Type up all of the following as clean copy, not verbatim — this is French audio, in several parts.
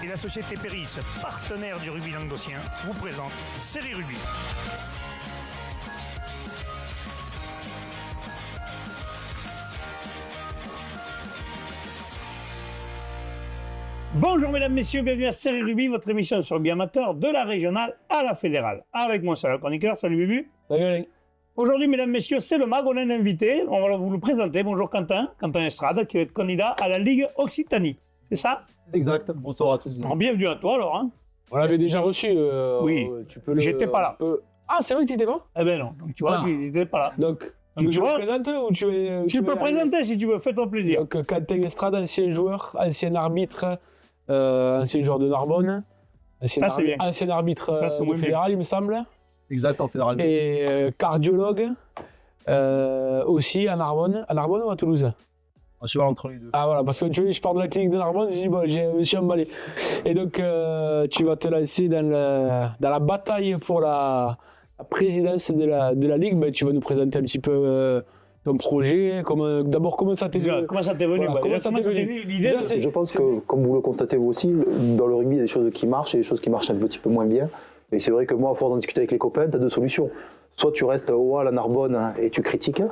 Et la société Péris, partenaire du rugby languedocien, vous présente Série Rugby. Bonjour mesdames, messieurs, bienvenue à Série Rugby, votre émission sur le rugby amateur de la régionale à la fédérale. Avec moi, c'est le chroniqueur. Salut Bubu. Salut Alain. Aujourd'hui, mesdames, messieurs, c'est le MAG, on a un invité. On va vous le présenter. Bonjour Quentin Estrade, qui va être candidat à la Ligue Occitanie. C'est ça? Exact. Bonsoir à tous. Alors, bienvenue à toi alors. Hein. On l'avait déjà reçu. Oui, j'étais pas là. Ah, c'est vrai que tu n'étais pas? Eh ben non, donc tu vois, j'étais pas là. Donc tu me présentes ou tu peux présenter si tu veux, fais-toi plaisir. Donc Quentin Estrade, ancien joueur, ancien arbitre, ancien joueur de Narbonne. Ancien arbitre fédéral, il me semble. Exact, en fédéral. Et cardiologue aussi à Narbonne. À Narbonne ou à Toulouse? Je suis entre les deux. Ah voilà, parce que tu vois, je pars de la clinique de Narbonne, je dis bon, je me suis emballé. Et donc tu vas te lancer dans la bataille pour la présidence de la Ligue. Ben, tu vas nous présenter un petit peu ton projet. D'abord, comment ça t'est venu? Comment ça t'est venu? L'idée, je pense que, comme vous le constatez vous aussi, dans le rugby, il y a des choses qui marchent et des choses qui marchent un petit peu moins bien. Et c'est vrai que moi, à force d'en discuter avec les copains, tu as deux solutions. Soit tu restes haut à la Narbonne et tu critiques.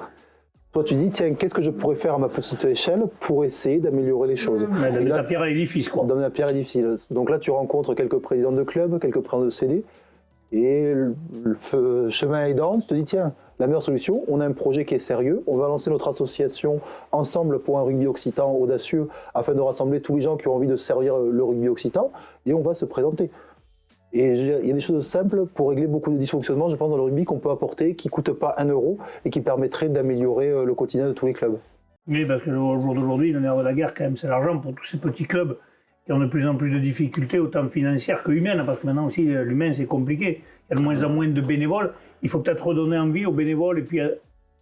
Toi, tu dis, tiens, qu'est-ce que je pourrais faire à ma petite échelle pour essayer d'améliorer les choses? Donner la pierre à l'édifice, quoi. Donner la pierre à l'édifice. Donc là, tu rencontres quelques présidents de club, quelques présidents de CD, et le chemin aidant, tu te dis, tiens, la meilleure solution, on a un projet qui est sérieux, on va lancer notre association ensemble pour un rugby occitan audacieux, afin de rassembler tous les gens qui ont envie de servir le rugby occitan, et on va se présenter. Et il y a des choses simples pour régler beaucoup de dysfonctionnements, je pense, dans le rugby qu'on peut apporter, qui ne coûtent pas 1 euro et qui permettraient d'améliorer le quotidien de tous les clubs. Oui, parce que au jour d'aujourd'hui, le nerf de la guerre, quand même, c'est l'argent pour tous ces petits clubs qui ont de plus en plus de difficultés, autant financières que humaines, parce que maintenant aussi, l'humain, c'est compliqué. Il y a de moins en moins de bénévoles. Il faut peut-être redonner envie aux bénévoles et puis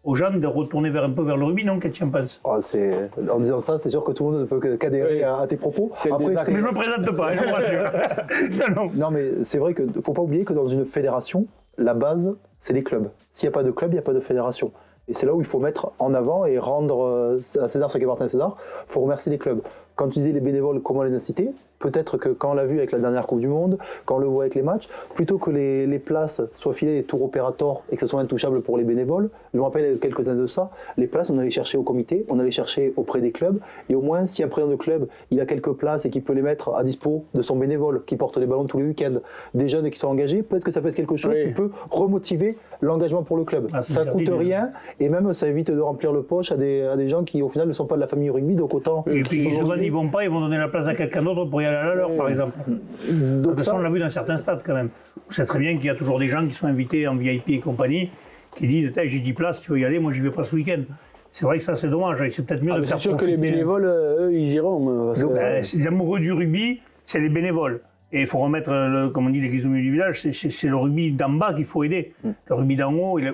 aux gens de retourner un peu vers le rugby, non? Qu'est-ce que tu en penses? En disant ça, c'est sûr que tout le monde ne peut qu'adhérer à tes propos. Mais je ne me présente pas, je vous rassure. Non, mais c'est vrai qu'il ne faut pas oublier que dans une fédération, la base, c'est les clubs. S'il n'y a pas de club, il n'y a pas de fédération. Et c'est là où il faut mettre en avant et rendre à César ce qui appartient à César. Il faut remercier les clubs. Quand tu disais les bénévoles, comment les inciter? Peut-être que quand on l'a vu avec la dernière Coupe du Monde, quand on le voit avec les matchs, plutôt que les places soient filées des tours opérateurs et que ce soit intouchable pour les bénévoles, je me rappelle quelques années de ça, les places on allait chercher au comité, on allait chercher auprès des clubs, et au moins si un président de club il a quelques places et qu'il peut les mettre à dispo de son bénévole qui porte les ballons tous les week-ends, des jeunes qui sont engagés, peut-être que ça peut être quelque chose qui peut remotiver l'engagement pour le club. Ça ne coûte rien et même ça évite de remplir le poche à des gens qui au final ne sont pas de la famille rugby, donc autant... Et puis souvent ils vont pas, ils vont donner la place à quelqu'un d'autre pour y aller à la leur, par exemple. Donc ça, on l'a vu dans certains stades quand même. On sait très bien qu'il y a toujours des gens qui sont invités en VIP et compagnie, qui disent j'ai 10 places, tu veux y aller, moi j'y vais pas ce week-end. C'est vrai que ça c'est dommage, c'est peut-être mieux de faire profiter. C'est sûr que les bénévoles, eux, ils iront. Les amoureux du rugby, c'est les bénévoles. Et il faut remettre, comme on dit, l'église au milieu du village, c'est le rugby d'en bas qu'il faut aider. Le rugby d'en haut, il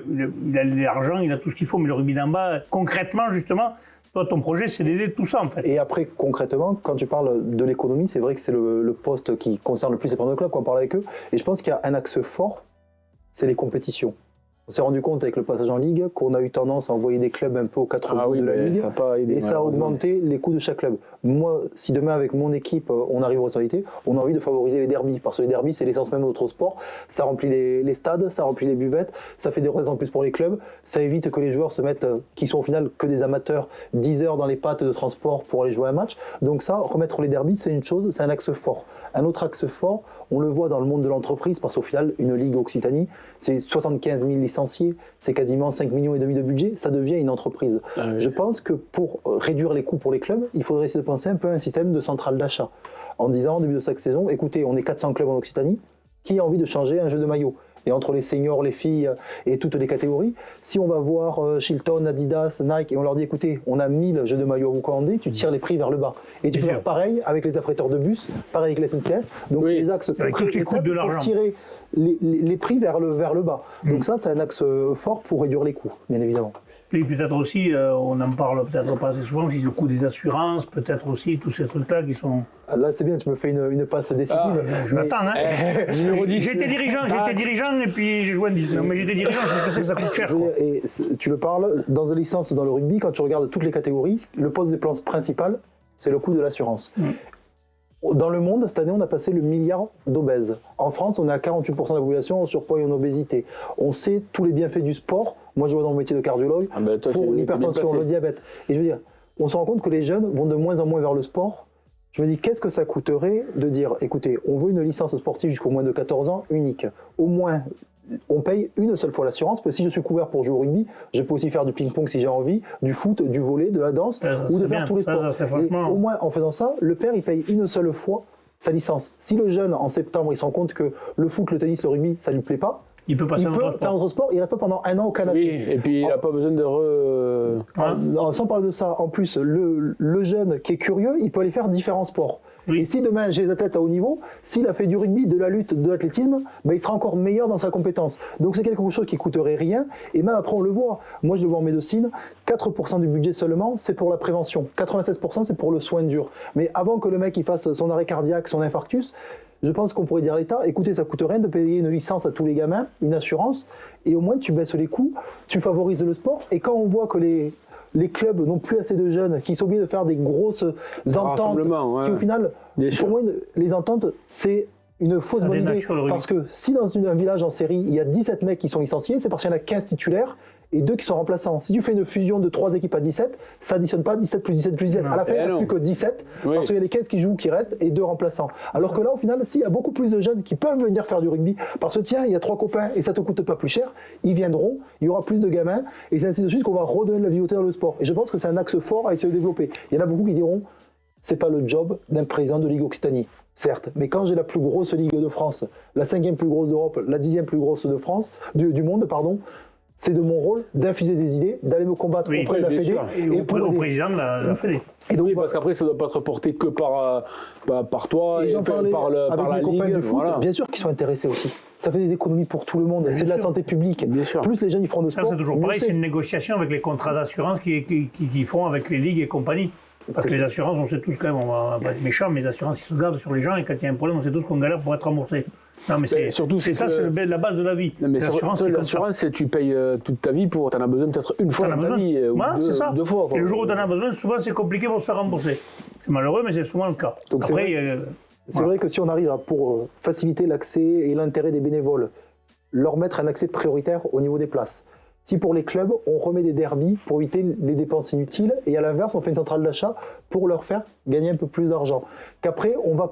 a l'argent, il a tout ce qu'il faut, mais le rugby d'en bas, concrètement, justement, toi, ton projet, c'est d'aider tout ça, en fait. Et après, concrètement, quand tu parles de l'économie, c'est vrai que c'est le poste qui concerne le plus les présidents de club quand on parle avec eux. Et je pense qu'il y a un axe fort, c'est les compétitions. On s'est rendu compte avec le passage en Ligue qu'on a eu tendance à envoyer des clubs un peu aux 4 coins de la Ligue. Ça a augmenté les coûts de chaque club. Moi, si demain, avec mon équipe, on arrive aux responsabilités, on a envie de favoriser les derbys. Parce que les derbys, c'est l'essence même de notre sport. Ça remplit les stades, ça remplit les buvettes, ça fait des raisons en plus pour les clubs. Ça évite que les joueurs se mettent, qui sont au final que des amateurs, 10 heures dans les pattes de transport pour aller jouer un match. Donc ça, remettre les derbys, c'est une chose, c'est un axe fort. Un autre axe fort, on le voit dans le monde de l'entreprise, parce qu'au final, une Ligue Occitanie, c'est 75 000 licenciés, c'est quasiment 5,5 millions de budget, ça devient une entreprise. Je pense que pour réduire les coûts pour les clubs, il faudrait essayer de penser un peu à un système de centrale d'achat. En disant, au début de chaque saison, écoutez, on est 400 clubs en Occitanie, qui a envie de changer un jeu de maillot? Et entre les seniors, les filles et toutes les catégories, si on va voir Chilton, Adidas, Nike et on leur dit écoutez, on a 1000 jeux de maillot à vous commander, tu tires les prix vers le bas. Et tu peux faire pareil avec les affréteurs de bus, pareil avec la SNCF. Donc les axes pour tirer les prix vers le bas. Donc ça, c'est un axe fort pour réduire les coûts, bien évidemment. Et peut-être aussi, on en parle peut-être pas assez souvent, aussi le coût des assurances, peut-être aussi tous ces trucs-là qui sont... Là, c'est bien, tu me fais une passe décisive. Je m'attends, hein. J'étais dirigeant et puis j'ai joué un 19. Mais j'étais dirigeant, je sais que ça coûte cher. Et tu le parles, dans une licence dans le rugby, quand tu regardes toutes les catégories, le poste des plans principal, c'est le coût de l'assurance. Dans le monde, cette année, on a passé le milliard d'obèses. En France, on est à 48% de la population en surpoids et en obésité. On sait tous les bienfaits du sport. Moi, je vois dans mon métier de cardiologue, pour l'hypertension, le diabète. Et je veux dire, on se rend compte que les jeunes vont de moins en moins vers le sport. Je me dis, qu'est-ce que ça coûterait de dire, écoutez, on veut une licence sportive jusqu'au moins de 14 ans, unique. Au moins, on paye une seule fois l'assurance, parce que si je suis couvert pour jouer au rugby, je peux aussi faire du ping-pong si j'ai envie, du foot, du volley, de la danse, ou de faire tous les sports. Et au moins, en faisant ça, le père, il paye une seule fois sa licence. Si le jeune, en septembre, il se rend compte que le foot, le tennis, le rugby, ça lui plaît pas, il peut faire un autre sport, il reste pas pendant un an au Canada. Oui, et puis il n'a pas besoin de sans parler de ça, en plus, le jeune qui est curieux, il peut aller faire différents sports. Oui. Et si demain j'ai des athlètes à haut niveau, s'il a fait du rugby, de la lutte, de l'athlétisme, ben, il sera encore meilleur dans sa compétence. Donc c'est quelque chose qui coûterait rien, et même après on le voit. Moi je le vois en médecine, 4% du budget seulement, c'est pour la prévention. 96% c'est pour le soin dur. Mais avant que le mec il fasse son arrêt cardiaque, son infarctus, je pense qu'on pourrait dire à l'État, écoutez, ça coûte rien de payer une licence à tous les gamins, une assurance, et au moins tu baisses les coûts, tu favorises le sport, et quand on voit que les clubs n'ont plus assez de jeunes, qui sont obligés de faire des grosses ententes, qui au final, pour moi, les ententes, c'est une fausse bonne idée. Parce que si dans un village en série, il y a 17 mecs qui sont licenciés, c'est parce qu'il y en a 15 titulaires et 2 qui sont remplaçants. Si tu fais une fusion de 3 équipes à 17, ça additionne pas 17 plus 17 plus 17. À la fin, il n'y a plus que 17, parce qu'il y a les 15 qui jouent qui restent et 2 remplaçants. Alors que là, au final, s'il y a beaucoup plus de jeunes qui peuvent venir faire du rugby, parce que tiens, il y a 3 copains et ça te coûte pas plus cher, ils viendront, il y aura plus de gamins, et c'est ainsi de suite qu'on va redonner de la vitalité dans le sport. Et je pense que c'est un axe fort à essayer de développer. Il y en a beaucoup qui diront, c'est pas le job d'un président de Ligue Occitanie. Certes, mais quand j'ai la plus grosse ligue de France, la 5e plus grosse d'Europe, la 10e plus grosse de France, du monde, pardon, c'est de mon rôle d'infuser des idées, d'aller me combattre auprès de la Fédé et au président de la Fédé. Et donc, parce qu'après, ça ne doit pas être porté que par toi et par la Ligue. Du foot, voilà. Bien sûr qu'ils sont intéressés aussi. Ça fait des économies pour tout le monde. C'est de la santé publique. Bien sûr. Plus les jeunes ils feront de sport. Ça, c'est toujours pareil. C'est une négociation avec les contrats d'assurance qu'ils font avec les ligues et compagnie. Parce que les assurances, on sait tous quand même, on va pas être méchant, mais les assurances, ils se gardent sur les gens et quand il y a un problème, on sait tous qu'on galère pour être remboursé. Non, mais c'est ça, c'est la base de la vie. L'assurance, c'est tu payes toute ta vie pour. Tu en as besoin peut-être une fois dans ta vie. Voilà, c'est ça. 2 fois. Quoi. Et le jour où tu en as besoin, souvent, c'est compliqué pour se faire rembourser. C'est malheureux, mais c'est souvent le cas. Donc après, c'est vrai que si on arrive pour faciliter l'accès et l'intérêt des bénévoles, leur mettre un accès prioritaire au niveau des places. Si pour les clubs, on remet des derbies pour éviter les dépenses inutiles, et à l'inverse, on fait une centrale d'achat pour leur faire gagner un peu plus d'argent. Qu'après, on va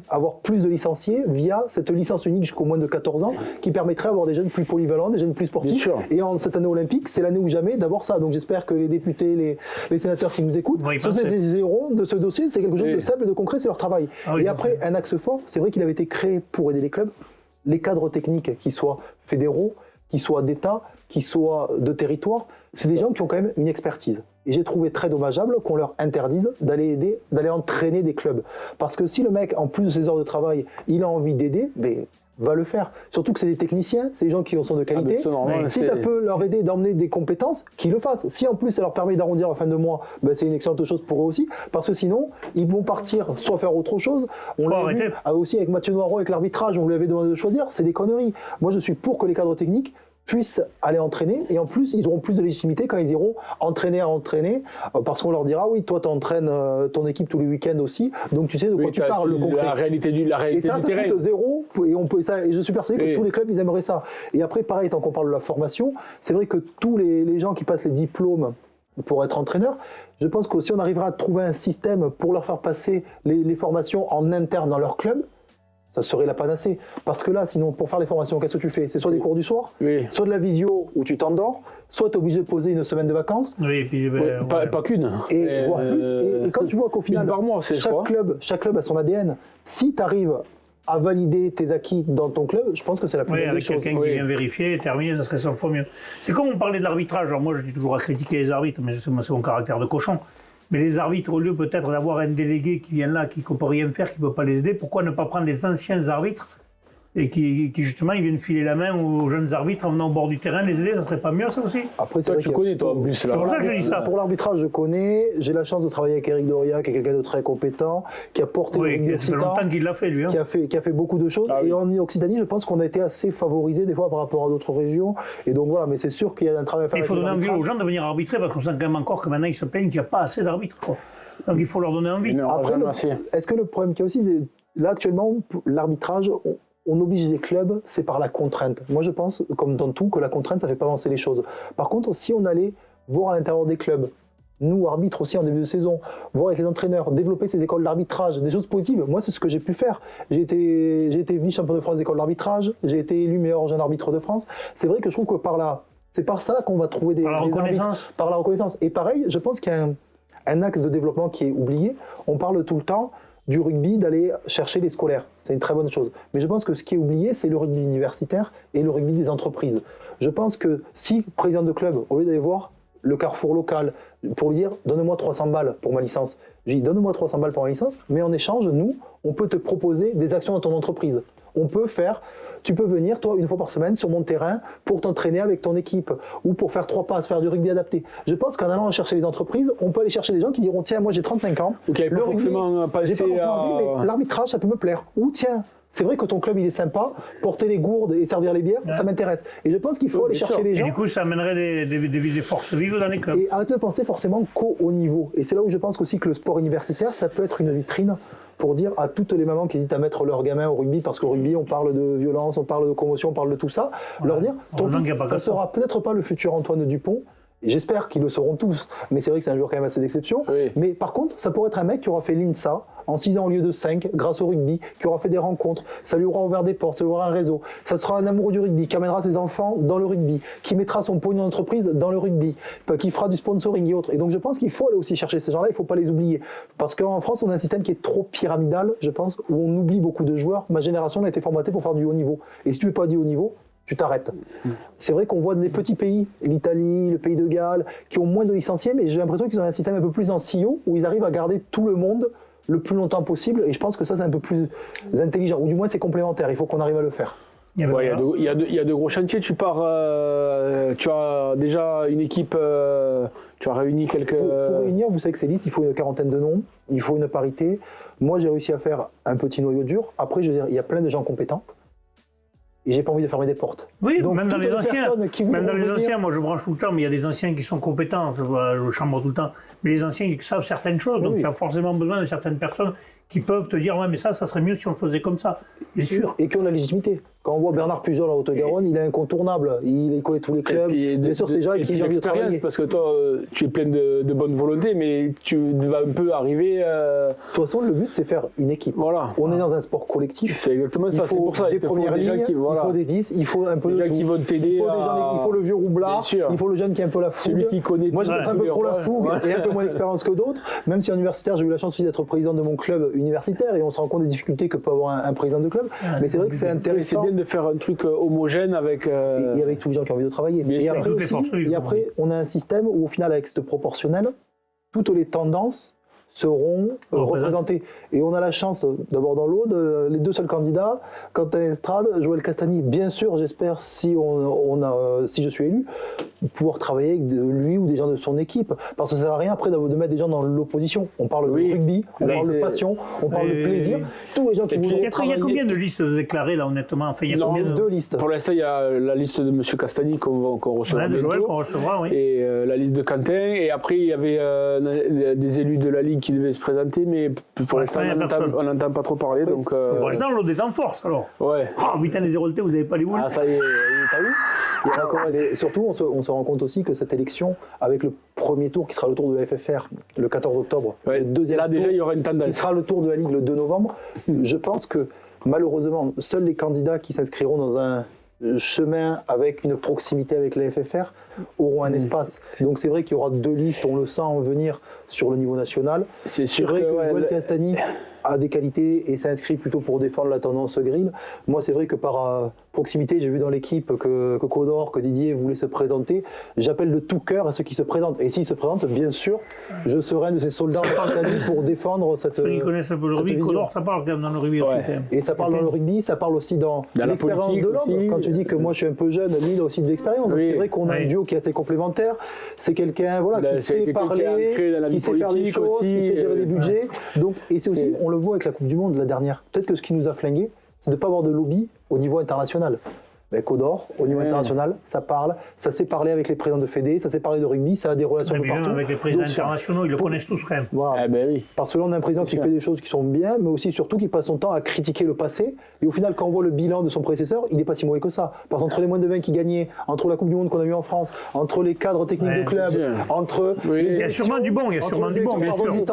avoir plus de licenciés via cette licence unique jusqu'au moins de 14 ans, qui permettrait d'avoir des jeunes plus polyvalents, des jeunes plus sportifs. Et en cette année olympique, c'est l'année ou jamais d'avoir ça. Donc j'espère que les députés, les sénateurs qui nous écoutent, se saisiront de ce dossier. C'est quelque chose de simple et de concret, c'est leur travail. Et après, un axe fort, c'est vrai qu'il avait été créé pour aider les clubs, les cadres techniques, qu'ils soient fédéraux, qu'ils soient d'État, qu'ils soient de territoire, c'est des gens qui ont quand même une expertise. Et j'ai trouvé très dommageable qu'on leur interdise d'aller entraîner des clubs. Parce que si le mec, en plus de ses heures de travail, il a envie d'aider, ben, va le faire. Surtout que c'est des techniciens, c'est des gens qui sont de qualité. Si ça peut leur aider d'emmener des compétences, qu'ils le fassent. Si en plus ça leur permet d'arrondir la fin de mois, ben c'est une excellente chose pour eux aussi. Parce que sinon, ils vont partir soit faire autre chose. On l'a vu aussi avec Mathieu Noireau, avec l'arbitrage, on lui avait demandé de choisir. C'est des conneries. Moi, je suis pour que les cadres techniques puissent aller entraîner, et en plus ils auront plus de légitimité quand ils iront entraîner parce qu'on leur dira oui, toi tu entraînes ton équipe tous les week-ends aussi, donc tu sais de quoi tu parles, le concret. La réalité du terrain. Ça coûte zéro, et je suis persuadé que tous les clubs ils aimeraient ça. Et après pareil, tant qu'on parle de la formation, c'est vrai que tous les gens qui passent les diplômes pour être entraîneur, je pense que si on arrivera à trouver un système pour leur faire passer les formations en interne dans leur club, ça serait la panacée. Parce que là, sinon, pour faire les formations, qu'est-ce que tu fais? C'est soit des cours du soir, soit de la visio où tu t'endors, soit tu es obligé de poser une semaine de vacances. Oui, et puis, pas qu'une. Et voire plus. Et quand tu vois qu'au final, par mois, chaque club a son ADN. Si tu arrives à valider tes acquis dans ton club, je pense que c'est la plus bonne des choses. Quelqu'un qui vient vérifier et terminer, ça serait 100 fois mieux. C'est comme on parlait de l'arbitrage. Alors moi, je dis toujours à critiquer les arbitres, mais c'est mon caractère de cochon. Mais les arbitres, au lieu peut-être d'avoir un délégué qui vient là, qui ne peut rien faire, qui ne peut pas les aider, pourquoi ne pas prendre les anciens arbitres et qui justement ils viennent filer la main aux jeunes arbitres en venant au bord du terrain, les aider, ça serait pas mieux ça aussi? Après, toi, tu connais toi en plus. C'est pour ça que je dis ça. Pour l'arbitrage, je connais. J'ai la chance de travailler avec Eric Doria, qui est quelqu'un de très compétent, qui a porté le rugby occitan, ça fait longtemps qu'il l'a fait lui. Hein. Qui a fait beaucoup de choses. Et en Occitanie, je pense qu'on a été assez favorisé des fois par rapport à d'autres régions. Et donc voilà, mais c'est sûr qu'il y a un travail à faire. Il faut donner envie aux gens de venir arbitrer parce qu'on sent quand même encore que maintenant ils se plaignent qu'il n'y a pas assez d'arbitres. Donc il faut leur donner envie. Non, Après, merci. est-ce que le problème qu'il y a aussi, c'est là actuellement, l'arbitrage, on oblige les clubs, c'est par la contrainte. Moi je pense, comme dans tout, que la contrainte, ça ne fait pas avancer les choses. Par contre, si on allait voir à l'intérieur des clubs, nous, arbitres aussi en début de saison, voir avec les entraîneurs, développer ces écoles d'arbitrage, des choses positives. Moi, c'est ce que j'ai pu faire. J'ai été vice-champion de France d'école d'arbitrage, j'ai été élu meilleur jeune arbitre de France. C'est vrai que je trouve que c'est par ça qu'on va trouver des reconnaissance. Par la reconnaissance. Et pareil, je pense qu'il y a un axe de développement qui est oublié. On parle tout le temps du rugby, d'aller chercher les scolaires. C'est une très bonne chose. Mais je pense que ce qui est oublié, c'est le rugby universitaire et le rugby des entreprises. Je pense que si, président de club, au lieu d'aller voir le carrefour local, pour lui dire « donne-moi 300 balles pour ma licence », je dis « donne-moi 300 balles pour ma licence, mais en échange, nous, on peut te proposer des actions dans ton entreprise. On peut faire, tu peux venir, toi, une fois par semaine sur mon terrain pour t'entraîner avec ton équipe ou pour faire 3 passes, faire du rugby adapté. » Je pense qu'en allant chercher les entreprises, on peut aller chercher des gens qui diront « tiens, moi j'ai 35 ans, Donc, il n'y avait pas forcément j'ai pas forcément envie, mais l'arbitrage, ça peut me plaire. » Ou « tiens, c'est vrai que ton club il est sympa, porter les gourdes et servir les bières, ça m'intéresse. » Et je pense qu'il faut aller chercher les gens. Et du coup, ça amènerait des forces vives dans les clubs. Et arrêtez de penser forcément qu'au haut niveau. Et c'est là où je pense aussi que le sport universitaire, ça peut être une vitrine pour dire à toutes les mamans qui hésitent à mettre leur gamin au rugby, parce qu'au rugby, on parle de violence, on parle de commotion, on parle de tout ça, leur dire, ton fils, ça sera peut-être pas le futur Antoine Dupont. J'espère qu'ils le seront tous, mais c'est vrai que c'est un joueur quand même assez d'exception. Oui. Mais par contre, ça pourrait être un mec qui aura fait l'INSA en 6 ans au lieu de 5, grâce au rugby, qui aura fait des rencontres, ça lui aura ouvert des portes, ça lui aura un réseau. Ça sera un amoureux du rugby, qui amènera ses enfants dans le rugby, qui mettra son pognon d'entreprise dans le rugby, qui fera du sponsoring et autres. Et donc je pense qu'il faut aller aussi chercher ces gens-là, il ne faut pas les oublier. Parce qu'en France, on a un système qui est trop pyramidal, je pense, où on oublie beaucoup de joueurs. Ma génération a été formatée pour faire du haut niveau. Et si tu ne veux pas du haut niveau, tu t'arrêtes. C'est vrai qu'on voit des petits pays, l'Italie, le pays de Galles, qui ont moins de licenciés, mais j'ai l'impression qu'ils ont un système un peu plus en silo, où ils arrivent à garder tout le monde le plus longtemps possible, et je pense que ça c'est un peu plus intelligent, ou du moins c'est complémentaire, il faut qu'on arrive à le faire. Ouais, il y a de gros chantiers, tu pars, tu as déjà une équipe, tu as réuni quelques... Pour réunir, vous savez que ces listes, il faut une quarantaine de noms, il faut une parité. Moi j'ai réussi à faire un petit noyau dur, après je veux dire, il y a plein de gens compétents, et j'ai pas envie de fermer des portes. Oui, donc, même dans les anciens. Même dans les anciens, moi je branche tout le temps, mais il y a des anciens qui sont compétents, je chambre tout le temps. Mais les anciens, ils savent certaines choses, donc il y a forcément besoin de certaines personnes qui peuvent te dire « ouais, mais ça serait mieux si on le faisait comme ça ». Bien sûr. Et qui ont la légitimité. Quand on voit Bernard Pujol en Haute-Garonne, il est incontournable, il connaît tous les clubs, bien sûr c'est déjà avec qui j'ai envie de travailler. Parce que toi, tu es plein de bonne volonté, mais tu vas un peu arriver... De toute façon, le but c'est faire une équipe. Voilà. On est dans un sport collectif. C'est exactement ça, c'est pour ça. Il faut des premières lignes, il faut des 10, il faut un peu des gens qui vont t'aider. Il faut le vieux roublard, il faut le jeune qui a un peu la fougue. Celui qui connaît. Moi j'ai un peu trop la fougue et un peu moins d'expérience que d'autres. Même si en universitaire, j'ai eu la chance aussi d'être président de mon club universitaire et on se rend compte des difficultés que peut avoir un président de club. Mais c'est vrai que c'est intéressant. C'est bien de faire un truc homogène avec... Et avec tous les gens qui ont envie de travailler. Et après, on a un système où au final, avec cette proportionnelle, toutes les tendances seront représentées. Et on a la chance, d'abord dans l'Aude, les deux seuls candidats, Quentin Estrade, Joël Castagny, bien sûr, j'espère, si je suis élu, pouvoir travailler avec lui ou des gens de son équipe. Parce que ça ne sert à rien après de mettre des gens dans l'opposition. On parle de rugby, on parle de passion, on parle de plaisir. Tous les gens qui voudront travailler... Il y a combien de listes déclarées là, honnêtement? Enfin, il y a combien de... 2 listes. Pour l'instant, il y a la liste de M. Castagny qu'on recevra de bientôt, Joël qu'on recevra, oui. Et la liste de Quentin. Et après, il y avait des élus de la Ligue qui devaient se présenter, mais pour l'instant, on n'entend pas trop parler. Donc, pour l'instant, l'Aude est en force, alors. Ouais. Oh, putain, les Héroltais, vous n'avez pas les boules. Ah, ça y est, t'as vu? Mais surtout, on se rend compte aussi que cette élection, avec le premier tour qui sera le tour de la FFR le 14 octobre, ouais, le deuxième là, tour déjà, il y aura une tendance. qui sera le tour de la Ligue le 2 novembre, je pense que malheureusement, seuls les candidats qui s'inscriront dans un chemin avec une proximité avec la FFR auront un espace. Donc c'est vrai qu'il y aura 2 listes, on le sent en venir sur le niveau national. C'est sûr vrai que Joël ouais, Castagny a des qualités et s'inscrit plutôt pour défendre la tendance grill. Moi, c'est vrai que par proximité, j'ai vu dans l'équipe que Codor, que Didier voulaient se présenter. J'appelle de tout cœur à ceux qui se présentent. Et s'ils se présentent, bien sûr, je serai un de ces soldats en Italie pour défendre cette Ceux qui connaissent un peu le rugby, Codor, ça parle quand même dans le rugby. Ouais. Et ça parle dans le rugby, ça parle aussi dans l'expérience de l'homme. Quand tu dis que moi je suis un peu jeune, lui il a aussi de l'expérience. Donc c'est vrai qu'on a un duo qui est assez complémentaire. C'est quelqu'un qui sait parler, qui sait faire des choses, qui sait gérer des budgets. Donc, et c'est aussi, on le voit avec la Coupe du Monde, la dernière. Peut-être que ce qui nous a flingué, c'est de ne pas avoir de lobby au niveau international. Codor, au niveau international, ça parle, ça s'est parlé avec les présidents de Fédé, ça s'est parlé de rugby, ça a des relations Même partout. avec les présidents internationaux, ils le connaissent tous quand même. Voilà. Eh ben oui. Parce que là, on a un président qui fait des choses qui sont bien, mais aussi surtout qui passe son temps à critiquer le passé. Et au final, quand on voit le bilan de son prédécesseur, il n'est pas si mauvais que ça. Parce qu'entre les moins de 20 qui gagnaient, entre la Coupe du Monde qu'on a eue en France, entre les cadres techniques de club, entre... Il y a sûrement du bon, il y a sûrement du bon, bien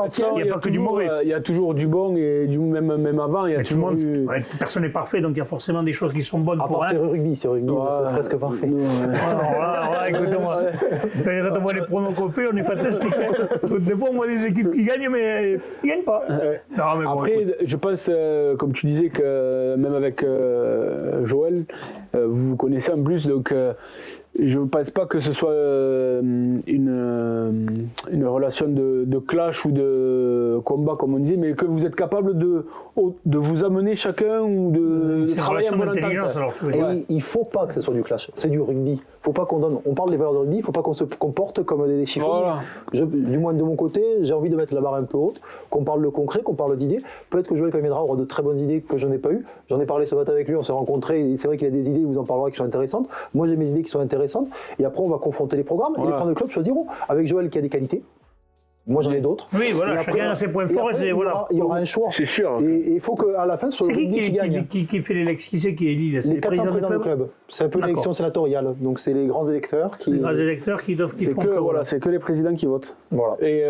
sûr. Il n'y a pas que du mauvais. Il y a toujours du bon et même avant, il y a Tout le toujours monde, personne n'est parfait, donc il y a forcément des choses qui sont bonnes À pour part un. c'est rugby, presque parfait. Écoute-moi, quand on voit les pronos qu'on fait, on est fantastique. Des fois, on voit des équipes qui gagnent, mais qui ne gagnent pas. Non, mais bon, après, je pense, comme tu disais, que même avec Joël, vous vous connaissez en plus, donc je ne pense pas que ce soit une relation de clash ou de combat, comme on disait, mais que vous êtes capable de vous amener chacun ou de c'est une travailler en relation bonne d'intelligence, entente. alors tu veux dire. Et il ne faut pas que ce soit du clash, c'est du rugby. Faut pas qu'on donne. On parle des valeurs de rugby, il ne faut pas qu'on se comporte comme des chiffons. Voilà. Du moins de mon côté, j'ai envie de mettre la barre un peu haute, qu'on parle de concret, qu'on parle d'idées. Peut-être que Joël, quand il viendra, aura de très bonnes idées que je n'ai pas eues. J'en ai parlé ce matin avec lui, on s'est rencontrés, et c'est vrai qu'il a des idées, il vous en parlera, qui sont intéressantes. Moi, j'ai mes idées qui sont intéressantes. Et après, on va confronter les programmes, et les programmes de club choisiront. Avec Joël qui a des qualités. Moi, j'en ai d'autres. Oui, voilà, Et après, chacun a ses points forts et après, c'est voilà. il y aura un choix. C'est sûr. Et il faut qu'à la fin, ce soit C'est le rugby qui gagne. qui fait l'élection? Qui c'est qui élit là? C'est Les 400 présidents de club. club. C'est un peu D'accord. l'élection sénatoriale. Donc, c'est les grands électeurs qui. Les grands électeurs qui doivent, qui C'est font que, que voilà, c'est que les présidents qui votent. Voilà. Et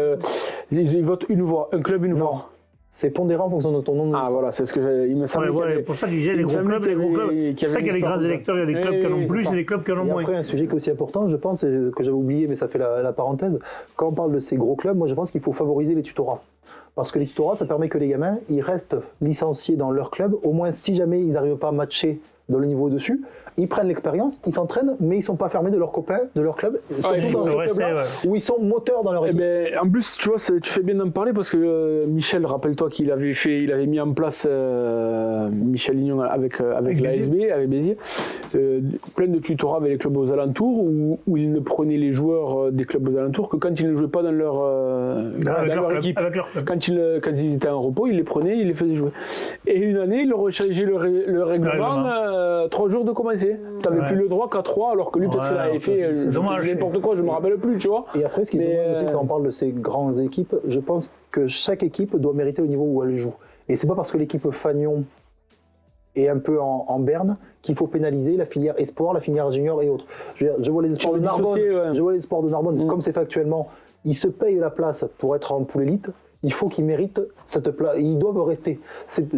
ils votent une voix, un club, une voix. C'est pondéré en fonction de ton nom de Ah naissance. voilà, c'est ce que il me semble. Ouais, qu'il y ouais, avait- pour ça que je disais, les il me gros semblait clubs, les gros clubs. qu'il y avait C'est ça qu'il y a les une grands histoire électeurs, il y a des comme clubs ça. qui en ont Oui, plus c'est et des clubs qui en ont Et moins. après, un sujet qui est aussi important, je pense, et que j'avais oublié, mais ça fait la parenthèse, quand on parle de ces gros clubs, moi je pense qu'il faut favoriser les tutorats. Parce que les tutorats, ça permet que les gamins, ils restent licenciés dans leur club, au moins si jamais ils n'arrivent pas à matcher dans le niveau au-dessus, ils prennent l'expérience, ils s'entraînent, mais ils ne sont pas fermés de leurs copains, de leur club, surtout il dans faut ce rester, club-là, où ils sont moteurs dans leur Eh équipe. ben, en plus, tu vois, tu fais bien d'en parler parce que Michel, rappelle-toi qu'il avait mis en place Michel Lignon avec l'ASB, avec Béziers, plein de tutorats avec les clubs aux alentours où ils ne prenaient les joueurs des clubs aux alentours que quand ils ne jouaient pas dans leur, Avec leur club, équipe. avec leur club. Quand ils étaient en repos, ils les prenaient, ils les faisaient jouer. Et une année, ils leur ont changé le règlement, 3 jours de commencer. Tu n'avais Ouais. plus le droit qu'à 3, alors que lui, peut-être Ouais, qu'il avait enfin, fait c'est dommage. n'importe quoi, je ne me rappelle plus, tu vois. Et après, ce qui est Mais, dommage aussi quand on parle de ces grandes équipes, je pense que chaque équipe doit mériter le niveau où elle joue. Et c'est pas parce que l'équipe Fagnon est un peu en berne qu'il faut pénaliser la filière espoir, la filière junior et autres. Je vois les espoirs de veux Narbonne, dissocier, ouais. je vois les espoirs de Narbonne, comme c'est fait actuellement, ils se payent la place pour être en poule élite. Il faut qu'ils méritent cette place. Ils doivent rester.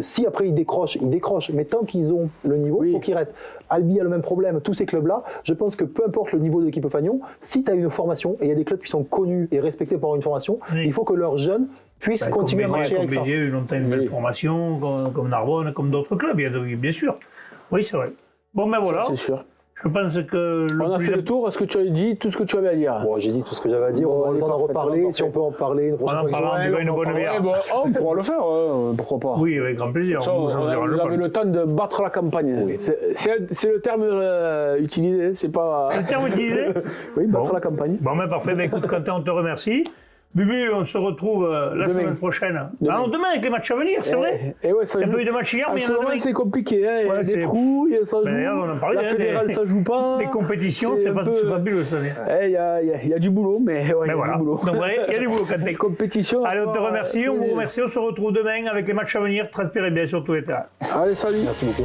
Si après ils décrochent, mais tant qu'ils ont le niveau, il faut qu'ils restent. Albi a le même problème. Tous ces clubs-là, je pense que peu importe le niveau de l'équipe Fagnon, si tu as une formation, et il y a des clubs qui sont connus et respectés pour une formation, Oui. il faut que leurs jeunes puissent continuer à marcher avec ça. Comme Béziers a eu longtemps une belle formation, comme Narbonne, comme d'autres clubs, bien sûr. Oui, c'est vrai. Bon, ben voilà. C'est sûr. Je pense que On a fait le tour. Est-ce que tu as dit tout ce que tu avais à dire? Bon, j'ai dit tout ce que j'avais à dire. Bon, on va allez, en parfait, reparler. parfait. Si on peut en parler une prochaine en fois. avec parlant, Joël, on buvant une en bonne parlera. bière. Eh ben, on pourra le faire, pourquoi pas. Oui, avec grand plaisir. Ça, Vous vous dérange pas. avez le temps de battre la campagne. C'est le terme utilisé, c'est pas. C'est le terme utilisé. Oui, battre Bon. la campagne. Bon, ben parfait. Ben, écoute, Quentin, on te remercie. Bubu, on se retrouve la semaine prochaine. Demain. Ah non, demain avec les matchs à venir, c'est vrai. Et ouais, ça Il y a joue. pas eu de match hier, En mais il y ce en a moment, demain. c'est compliqué, hein. Il y a Ouais, des c'est- trous, ça joue. Ben, on en parlait, La hein, fédérale, ça joue pas. Les compétitions, c'est un peu- fabuleux cette année. Il y a du boulot, mais ouais, il y Mais a voilà. du boulot. Donc, ouais, il y a du boulot, Quentin. Les compétitions. Allez, on te remercie, on vous remercie, on se retrouve demain avec les matchs à venir. Transpirez bien sur tous les terrains. Allez, salut. Merci beaucoup.